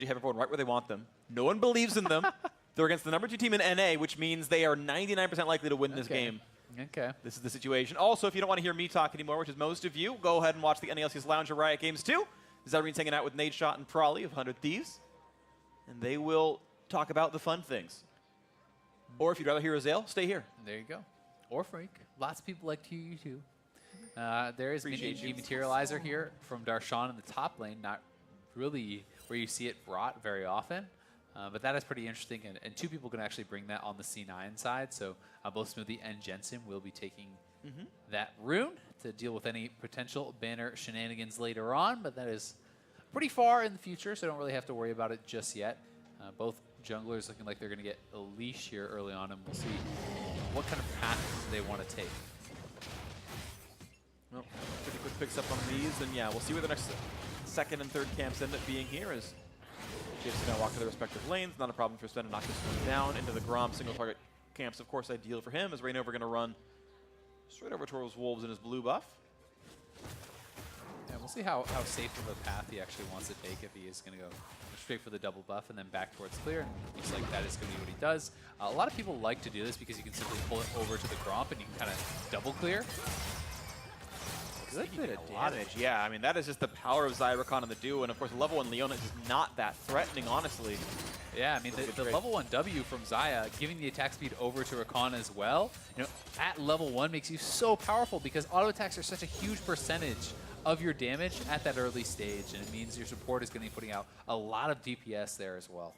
have everyone right where they want them. No one believes in them. They're against the #2 team in NA, which means they are 99% likely to win this game. Okay. This is the situation. Also, if you don't want to hear me talk anymore, which is most of you, go ahead and watch the LCS Lounge or Riot Games 2. Zellerine's hanging out with Nate Shot and Prawley of 100 Thieves. And they will talk about the fun things. Or if you'd rather hear Azale, stay here. There you go. Or Freak. Lots of people like to hear you too. There is Appreciate you. Dematerializer here from Darshan in the top lane. Not really where you see it brought very often. But that is pretty interesting. And two people can actually bring that on the C9 side. So both Smoothie and Jensen will be taking that rune to deal with any potential banner shenanigans later on. But that is pretty far in the future, so don't really have to worry about it just yet. Both junglers looking like they're going to get a leash here early on, and we'll see what kind of path they want to take. Well, pretty quick picks up on these, and yeah, we'll see where the next second and third camps end up being here as Jason now walk to their respective lanes. Not a problem for Sven to knock this one down into the Grom. Single target camps, of course, ideal for him, as Rainover going to run straight over towards Wolves in his blue buff. Yeah, we'll see how safe of a path he actually wants to take, if he is going to go straight for the double buff and then back towards clear. And it looks like that is going to be what he does. A lot of people like to do this because you can simply pull it over to the Gromp and you can kind of double clear. Good bit of damage. Yeah, I mean, that is just the power of Zyricon and the duo. And of course, level 1 Leona is just not that threatening, honestly. Yeah, I mean, the level 1 W from Xayah, giving the attack speed over to Rakan as well, you know, at level 1 makes you so powerful because auto attacks are such a huge percentage of your damage at that early stage, and it means your support is going to be putting out a lot of DPS there as well.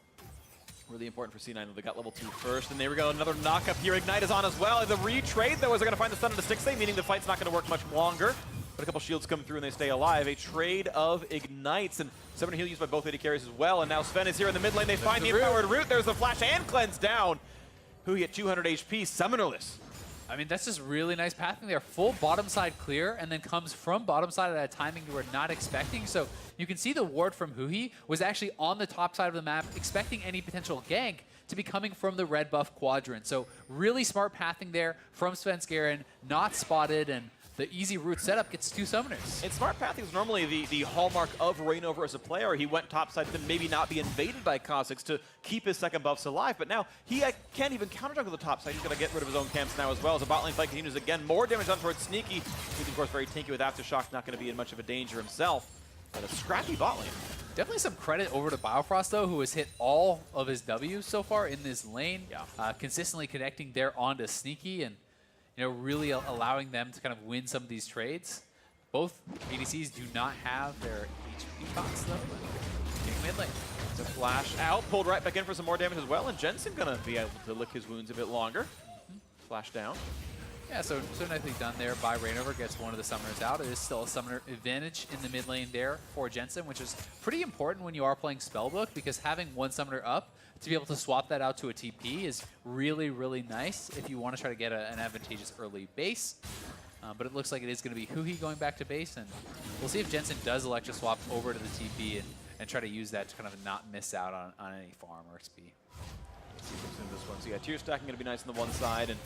Really important for C9 that they got level 2 first. And there we go, another knock up here. Ignite is on as well. The retrade, though, is they're going to find the stun into 6A, meaning the fight's not going to work much longer. But a couple shields come through and they stay alive. A trade of Ignites, and 7 heal used by both AD carries as well. And now Sven is here in the mid lane. They find the empowered root. There's the flash and cleanse down. Huhi at 200 HP, summonerless. I mean, that's just really nice pathing there. Full bottom side clear, and then comes from bottom side at a timing you were not expecting. So you can see the ward from Huhi was actually on the top side of the map, expecting any potential gank to be coming from the red buff quadrant. So really smart pathing there from Svenskeren, not spotted, and the easy route setup gets 2 summoners. And smart pathing is normally the hallmark of Rainover as a player. He went topside to maybe not be invaded by Kha'Zix to keep his second buffs alive, but now he can't even counter jungle the top side. He's going to get rid of his own camps now as well as a bot lane fight continues again. More damage done towards Sneaky. He's of course very tanky with Aftershock, not going to be in much of a danger himself. But a scrappy bot lane. Definitely some credit over to Biofrost, though, who has hit all of his W's so far in this lane. Yeah. Consistently connecting there onto Sneaky and, you know, really allowing them to kind of win some of these trades. Both ADCs do not have their HP pots, though. Getting mid lane. The flash out, pulled right back in for some more damage as well, and Jensen gonna be able to lick his wounds a bit longer. Flash down. Yeah, so nicely done there by Rainover. Gets one of the summoners out. It is still a summoner advantage in the mid lane there for Jensen, which is pretty important when you are playing Spellbook, because having one summoner up to be able to swap that out to a TP is really, really nice if you want to try to get an advantageous early base. But it looks like it is going to be Huhi going back to base, and we'll see if Jensen does elect to swap over to the TP and try to use that to kind of not miss out on any farm or XP. In this one. So yeah, tier stacking going to be nice on the one side, and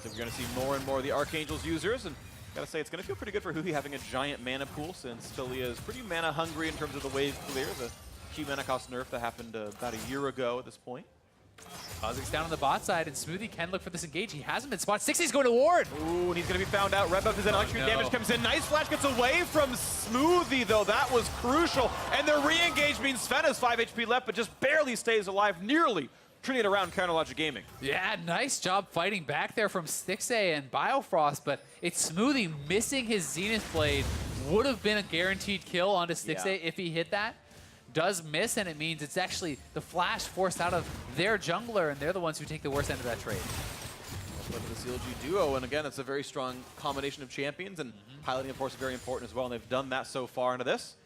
so we're going to see more and more of the Archangel's users, and gotta say it's going to feel pretty good for Huhi having a giant mana pool, since Talia is pretty mana hungry in terms of the wave clear. The key mana cost nerf that happened about a year ago at this point. Kha'Zix down on the bot side, and Smoothie can look for this engage. He hasn't been spotted. 60's going to ward. Ooh, and he's going to be found out. Red buff is in. Electric damage comes in. Nice flash gets away from Smoothie, though. That was crucial. And the re-engage means Sven has 5 HP left, but just barely stays alive, nearly turning it around Counter Logic Gaming. Yeah, nice job fighting back there from Stixay and Biofrost, but it's Smoothie missing his Zenith Blade. Would have been a guaranteed kill onto Stixay if he hit that. Does miss, and it means it's actually the flash forced out of their jungler, and they're the ones who take the worst end of that trade. But the CLG duo, and again, it's a very strong combination of champions, and piloting, of course, is very important as well, and they've done that so far into this.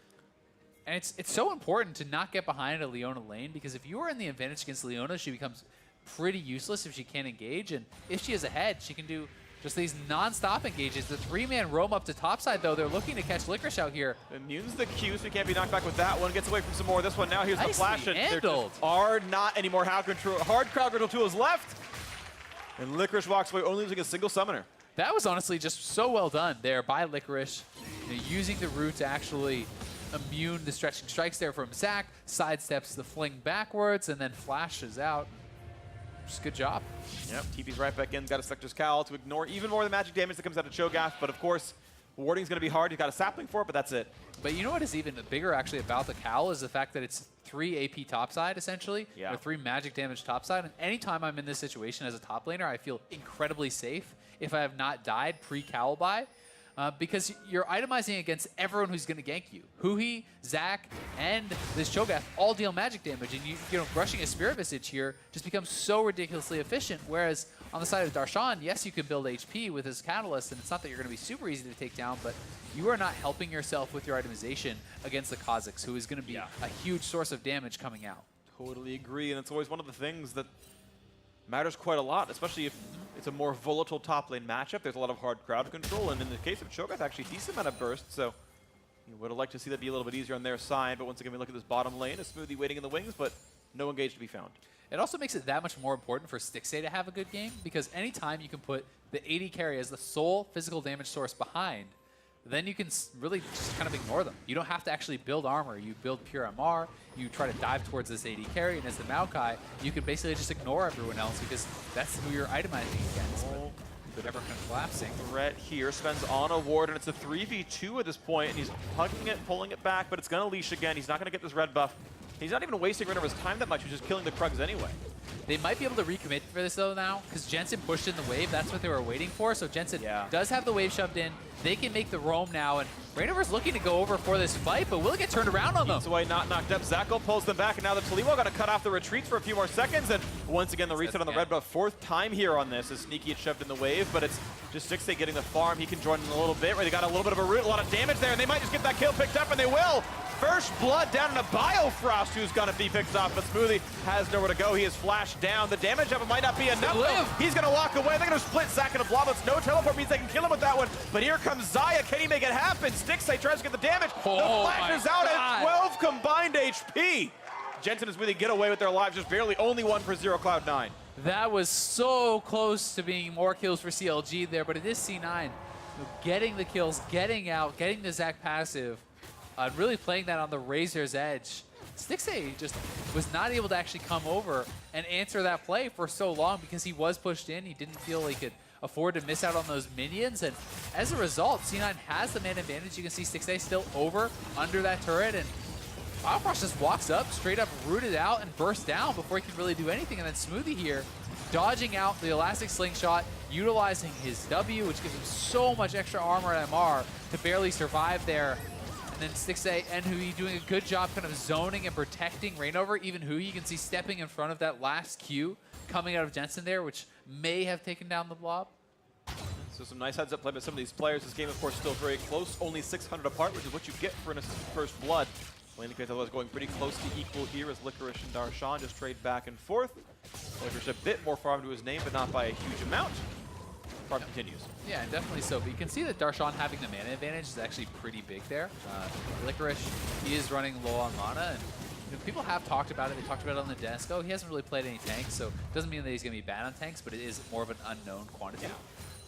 And it's so important to not get behind a Leona lane, because if you are in the advantage against Leona, she becomes pretty useless if she can't engage, and if she is ahead, she can do just these non-stop engages. The 3-man roam up to topside, though. They're looking to catch Licorice out here. Immune's the Q, so he can't be knocked back with that one. Gets away from some more. This one now, here's the flash. There are not any more hard crowd control tools left. And Licorice walks away, only losing a single summoner. That was honestly just so well done there by Licorice, you know, using the root to actually immune the stretching strikes there from Zach, sidesteps the fling backwards, and then flashes out. Just good job. Yep, TP's right back in, got a Selector's Cowl to ignore even more of the magic damage that comes out of Cho'Gath, but of course, warding's going to be hard. He's got a sapling for it, but that's it. But you know what is even bigger actually about the Cowl is the fact that it's 3 AP topside essentially, or 3 magic damage topside. And anytime I'm in this situation as a top laner, I feel incredibly safe if I have not died pre-Cowl buy. Because you're itemizing against everyone who's going to gank you. Huhi, Zach, and this Cho'Gath all deal magic damage, and you know, rushing a Spirit Visage here just becomes so ridiculously efficient, whereas on the side of Darshan, yes, you can build HP with his Catalyst, and it's not that you're going to be super easy to take down, but you are not helping yourself with your itemization against the Kha'Zix, who is going to be a huge source of damage coming out. Totally agree, and it's always one of the things that matters quite a lot, especially if it's a more volatile top lane matchup. There's a lot of hard crowd control, and in the case of Cho'Gath, actually decent amount of burst, so you would have liked to see that be a little bit easier on their side, but once again, we look at this bottom lane, a Smoothie waiting in the wings, but no engage to be found. It also makes it that much more important for Stixxay to have a good game, because anytime you can put the AD carry as the sole physical damage source behind, then you can really just kind of ignore them. You don't have to actually build armor. You build pure MR, you try to dive towards this AD carry, and as the Maokai, you can basically just ignore everyone else because that's who you're itemizing against. But never kind of collapsing. Threat here spends on a ward, and it's a 3v2 at this point, and he's hugging it, pulling it back, but it's going to leash again. He's not going to get this red buff. He's not even wasting rid of his time that much. He's just killing the Krugs anyway. They might be able to recommit for this, though, now, because Jensen pushed in the wave. That's what they were waiting for, so Jensen does have the wave shoved in. They can make the roam now, and Rainover's looking to go over for this fight, but will it get turned around on them? Away, not knocked up. Zako pulls them back, and now the Taliwa got to cut off the retreats for a few more seconds, and once again, the reset on the red buff. 4th time here on this, as Sneaky had shoved in the wave, but it's just Stixxay getting the farm. He can join in a little bit, where they got a little bit of a root, a lot of damage there, and they might just get that kill picked up, and they will. First blood down in a Biofrost, who's going to be picked off, but Smoothie has nowhere to go. He is flashed down. The damage of it might not be enough. He's going to walk away. They're going to split Zac and a Bloblets. No teleport means they can kill him with that one, but here comes Xayah. Can he make it happen? Stixxay tries to get the damage. The flash is out at 12 combined HP. Jensen and Smoothie get away with their lives, just barely only 1 for 0 Cloud9. That was so close to being more kills for CLG there, but it is C9. Getting the kills, getting out, getting the Zac passive, really playing that on the razor's edge. Stixxay just was not able to actually come over and answer that play for so long because he was pushed in. He didn't feel like he could afford to miss out on those minions, and as a result, C9 has the man advantage. You can see Stixxay still over under that turret, and Biofrost just walks up, straight up rooted out, and bursts down before he can really do anything. And then Smoothie here, dodging out the Elastic Slingshot, utilizing his W, which gives him so much extra armor and MR to barely survive there. And then Stixxay and Hui doing a good job kind of zoning and protecting Rainover. Even Hui, you can see stepping in front of that last Q coming out of Jensen there, which may have taken down the blob. So some nice heads-up play by some of these players. This game, of course, still very close, only 600 apart, which is what you get for an first blood. Well, indicates otherwise going pretty close to equal here as Licorice and Darshan just trade back and forth. Licorice a bit more farm to his name, but not by a huge amount. Farm continues. Yeah, definitely so. But you can see that Darshan having the mana advantage is actually pretty big there. Licorice, he is running low on mana, and you know, people have talked about it. They talked about it on the desk. Oh, he hasn't really played any tanks, so it doesn't mean that he's going to be bad on tanks, but it is more of an unknown quantity.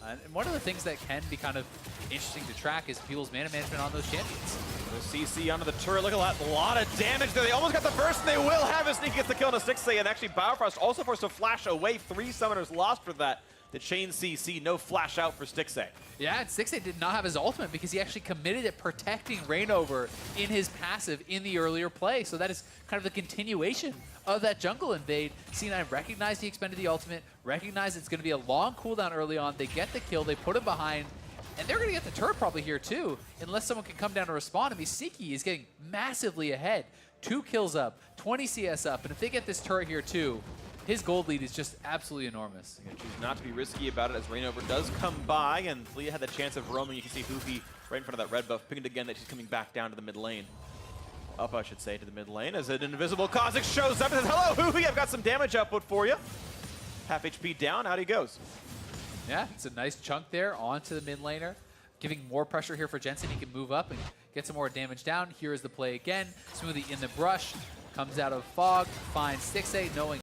And one of the things that can be kind of interesting to track is people's mana management on those champions. The CC onto the turret. Look at that. A lot of damage there. They almost got the burst, and they will have it. Sneaky gets the kill on a Stixxay, and actually Biofrost also forced to flash away. 3 summoners lost for that. The chain CC, no flash out for Stixxay. Yeah, and Stixxay did not have his ultimate because he actually committed it protecting Rainover in his passive in the earlier play. So that is kind of the continuation of that jungle invade. C9 recognized he expended the ultimate, recognized it's going to be a long cooldown early on. They get the kill, they put him behind, and they're going to get the turret probably here too, unless someone can come down to respond. I mean, Siki is getting massively ahead. 2 kills up, 20 CS up, and if they get this turret here too, his gold lead is just absolutely enormous. Choose not to be risky about it as Rainover does come by, and Flea had the chance of roaming. You can see Hoofy right in front of that red buff, pinged again that she's coming back down to the mid lane. Up, I should say, to the mid lane as an invisible Kha'Zix shows up and says, "Hello, Hoofy, I've got some damage output for you." Half HP down, out he goes. Yeah, it's a nice chunk there onto the mid laner, giving more pressure here for Jensen. He can move up and get some more damage down. Here is the play again. Smoothie in the brush, comes out of fog, finds Stixxay, knowing